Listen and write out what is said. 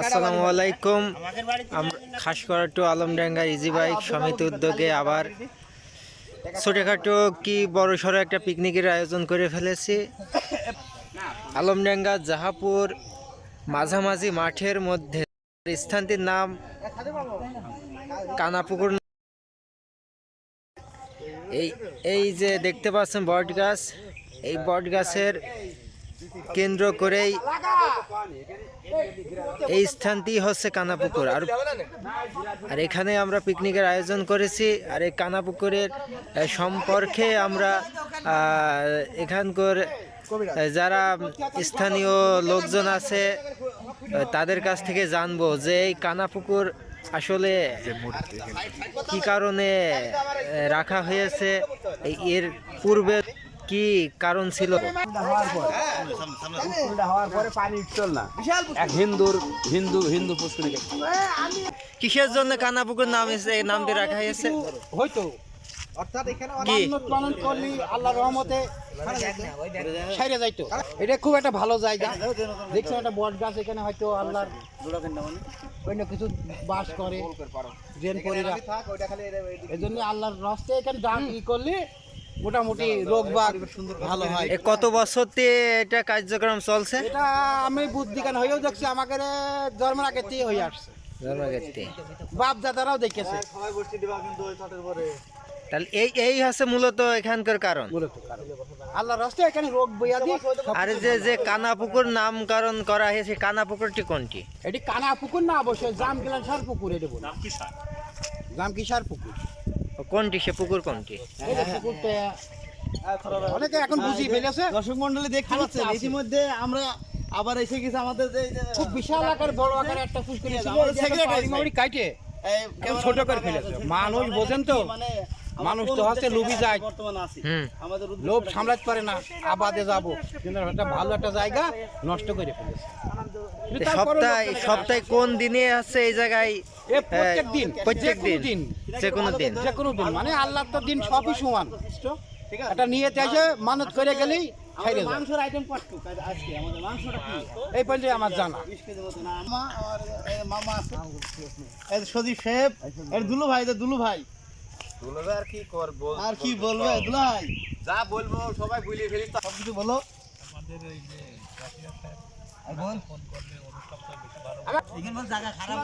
আসসালামু আলাইকুম। খাসকরা two Alamdanga easy bike সমিতি উদ্যোগে আবার ছোটখাটো কি বড় সড়ো একটা পিকনিকের আয়োজন করে ফেলেছি। আলমডাঙ্গা জাহাপুর মাঝামাঝি মাঠের মধ্যে স্থানটির নাম কানাপুকুর। এই যে দেখতে পাচ্ছেন বট গাছ, এই বট গাছের কেন্দ্র করেই এই স্থানটি হচ্ছে কানাপুকুর। আর এখানে আমরা পিকনিকের আয়োজন করেছি। আর এই কানাপুকুরের সম্পর্কে আমরা এখানকার যারা স্থানীয় লোকজন আছে তাদের কাছ থেকে জানবো যে এই কানাপুকুর আসলে কি কারণে রাখা হয়েছে, এর পূর্বে কি কারণ ছিল। কিসের জন্য কানাপুকুর নামটি রাখা হয়েছে? হয়তো অর্থাৎ এখানে পালন করলি আল্লাহর রহমতে সাইরে যাইতো। এটা খুব একটা ভালো জায়গা। দেখছেন একটা বট গাছ, এখানে হয়তো আল্লাহর অন্য কিছু বাস করে জেনপরিরা। এই জন্য আল্লাহর রাস্তে এখানে ডাক করলে মোটামুটি রোগ বাগ ভালো হয়। কত বছর থেকে এটা কার্যক্রম চলছে? এটা আমি বুদ্ধিজ্ঞান হয়েও দেখছি, আমাদের জন্মের আগে থেকে হয়ে আসছে, বাপ দাদারাও দেখেছে। তাহলে এই হচ্ছে মূলত এখানকার কারণ। আল্লাহর রাস্তায় এখানে রোগ ব্যাধি। আর যে কানাপুকুর নামকরণ করা হয়েছে, কানাপুকুরটি কোনটি? এটি কানাপুকুর না, অবশ্যই জামকিলানসার পুকুর। এটি বলি জামকিসার পুকুর। কোনটি সে পুকুর কোনটি? পুকুরটা অনেকে এখন বুঝিয়ে ফেলেছে। দর্শক মন্ডলী দেখতে পাচ্ছেন ইতিমধ্যে আমরা আবার এসে গেছি আমাদের খুব বিশাল আকার বড় আকার একটা পুকুর কাটে ছোট করে ফেলেছে। মানুষ বোঝেন তো, মানুষ তো হচ্ছে লোভী যায়, লোভ সামলাতে পারে না। আবাদে যাবো কিন্তু একটা ভালো একটা জায়গা নষ্ট করে ফেলেছে। সপ্তাহে কোন দিনে আছে এই জায়গায়? প্রত্যেক দিন যে কোনো দিন মানে আল্লাহর তো দিন সবই সমান। এটা নিয়ে এসে মানত করে গেলেই মাংসের আইটেম এই পর্যন্ত আমার জানা। মামা সদীপ সাহেব, এর দুলু ভাই আর কি করবো, আর কি বলবে দুলু ভাই? যা বলবো সবাই বুঝিয়ে ফেলি, সব কিছু বলো। আমাদের জায়গা খারাপ